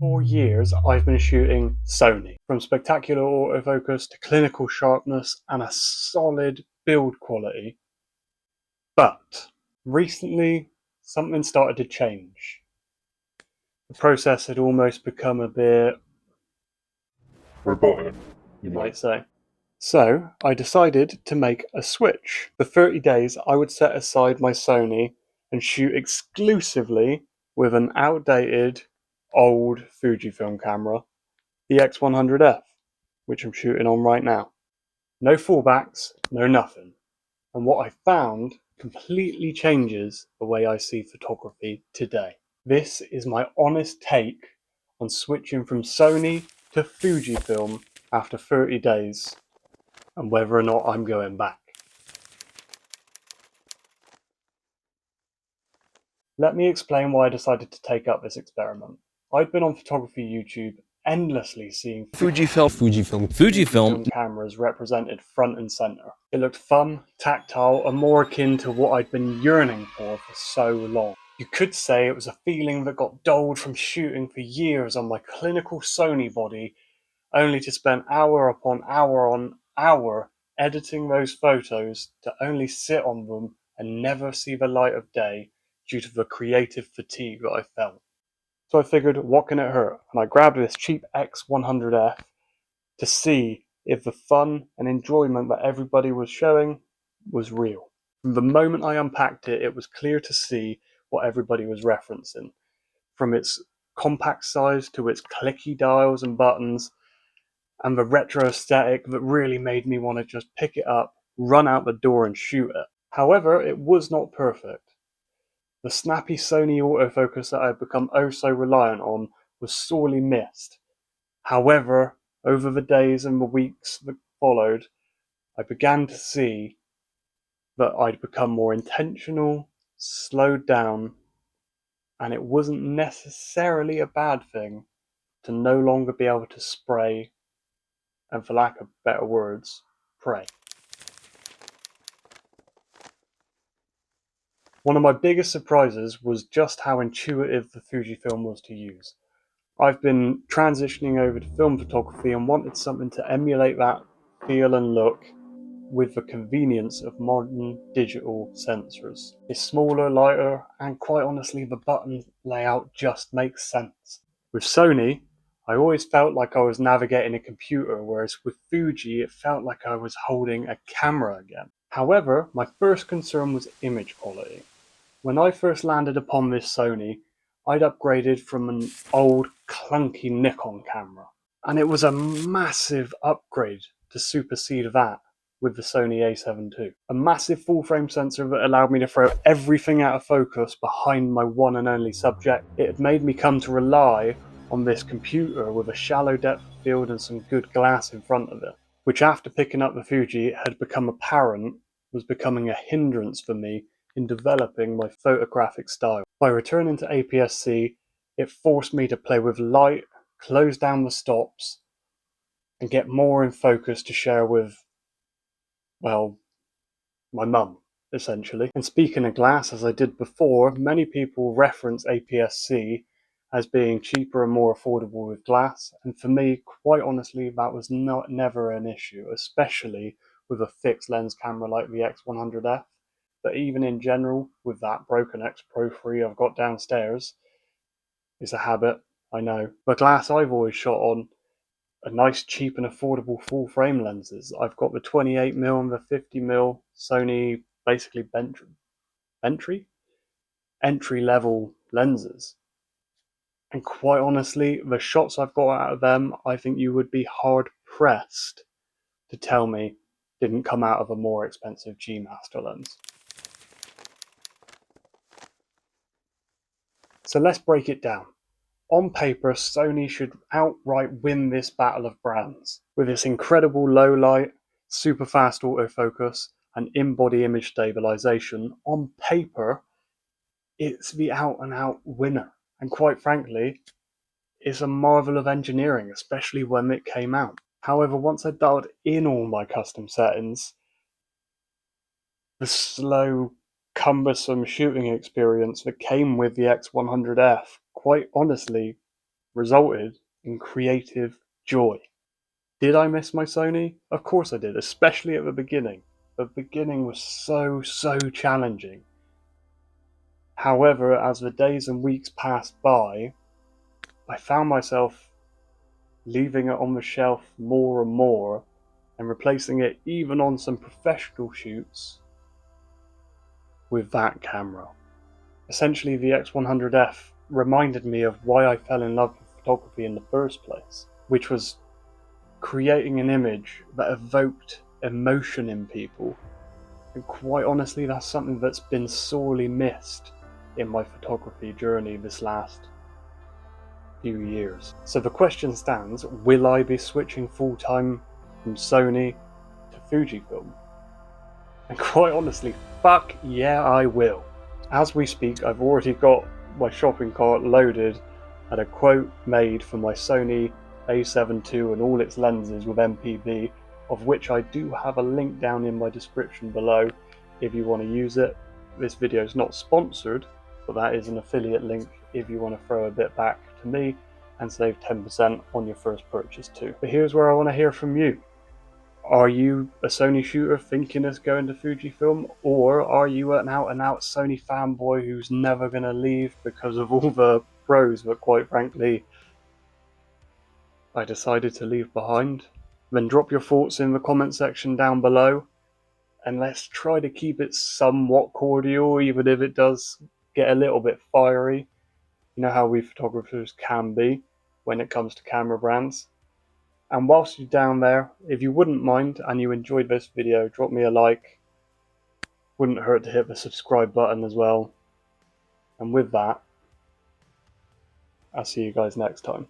For years, I've been shooting Sony, from spectacular autofocus to clinical sharpness and a solid build quality. But recently, something started to change. The process had almost become a bit robotic, you might say. So I decided to make a switch. For 30 days, I would set aside my Sony and shoot exclusively with an outdated, old Fujifilm camera, the X100F, which I'm shooting on right now. No fallbacks, no nothing. And what I found completely changes the way I see photography today. This is my honest take on switching from Sony to Fujifilm after 30 days and whether or not I'm going back. Let me explain why I decided to take up this experiment. I'd been on photography YouTube endlessly seeing Fujifilm cameras represented front and center. It looked fun, tactile, and more akin to what I'd been yearning for so long. You could say it was a feeling that got dulled from shooting for years on my clinical Sony body, only to spend hour upon hour editing those photos to only sit on them and never see the light of day due to the creative fatigue that I felt. So I figured, what can it hurt? And I grabbed this cheap X100F to see if the fun and enjoyment that everybody was showing was real. From the moment I unpacked it, it was clear to see what everybody was referencing. From its compact size to its clicky dials and buttons, and the retro aesthetic that really made me want to just pick it up, run out the door and shoot it. However, it was not perfect. The snappy Sony autofocus that I had become oh so reliant on was sorely missed. However, over the days and the weeks that followed, I began to see that I'd become more intentional, slowed down, and it wasn't necessarily a bad thing to no longer be able to spray, and for lack of better words, pray. One of my biggest surprises was just how intuitive the Fujifilm was to use. I've been transitioning over to film photography and wanted something to emulate that feel and look with the convenience of modern digital sensors. It's smaller, lighter, and quite honestly the button layout just makes sense. With Sony, I always felt like I was navigating a computer, whereas with Fuji it felt like I was holding a camera again. However, my first concern was image quality. When I first landed upon this Sony, I'd upgraded from an old clunky Nikon camera, and it was a massive upgrade to supersede that with the Sony a7 II. A massive full-frame sensor that allowed me to throw everything out of focus behind my one and only subject. It had made me come to rely on this computer with a shallow depth of field and some good glass in front of it, which after picking up the Fuji had become apparent was becoming a hindrance for me in developing my photographic style. By returning to APS-C, it forced me to play with light, close down the stops, and get more in focus to share with, well, my mum, essentially. And speaking of glass, as I did before, many people reference APS-C as being cheaper and more affordable with glass, and for me, quite honestly, that was never an issue, especially with a fixed lens camera like the X100F. But even in general, with that broken X Pro 3 I've got downstairs, it's a habit, I know. The glass I've always shot on are nice, cheap and affordable full frame lenses. I've got the 28mm and the 50mm Sony, basically entry level lenses. And quite honestly, the shots I've got out of them, I think you would be hard pressed to tell me didn't come out of a more expensive G Master lens. So let's break it down. On paper, Sony should outright win this battle of brands. With its incredible low light, super fast autofocus, and in-body image stabilization, on paper, it's the out-and-out winner. And quite frankly, it's a marvel of engineering, especially when it came out. However, once I dialed in all my custom settings, the slow, cumbersome shooting experience that came with the X100F quite honestly resulted in creative joy. Did I miss my Sony? Of course I did, especially at the beginning. The beginning was so challenging. However, as the days and weeks passed by, I found myself leaving it on the shelf more and more and replacing it even on some professional shoots with that camera. Essentially, the X100F reminded me of why I fell in love with photography in the first place, which was creating an image that evoked emotion in people. And quite honestly, that's something that's been sorely missed in my photography journey this last few years. So the question stands, will I be switching full-time from Sony to Fujifilm? And quite honestly, fuck yeah, I will. As we speak, I've already got my shopping cart loaded and a quote made for my Sony a7 II and all its lenses with MPV, of which I do have a link down in my description below if you want to use it. This video is not sponsored, but that is an affiliate link if you want to throw a bit back to me and save 10% on your first purchase too. But here's where I want to hear from you. Are you a Sony shooter thinking of going to Fujifilm, or are you an out-and-out Sony fanboy who's never going to leave because of all the pros that, quite frankly, I decided to leave behind? Then drop your thoughts in the comment section down below, and let's try to keep it somewhat cordial, even if it does get a little bit fiery. You know how we photographers can be when it comes to camera brands. And whilst you're down there, if you wouldn't mind and you enjoyed this video, drop me a like. Wouldn't hurt to hit the subscribe button as well. And with that, I'll see you guys next time.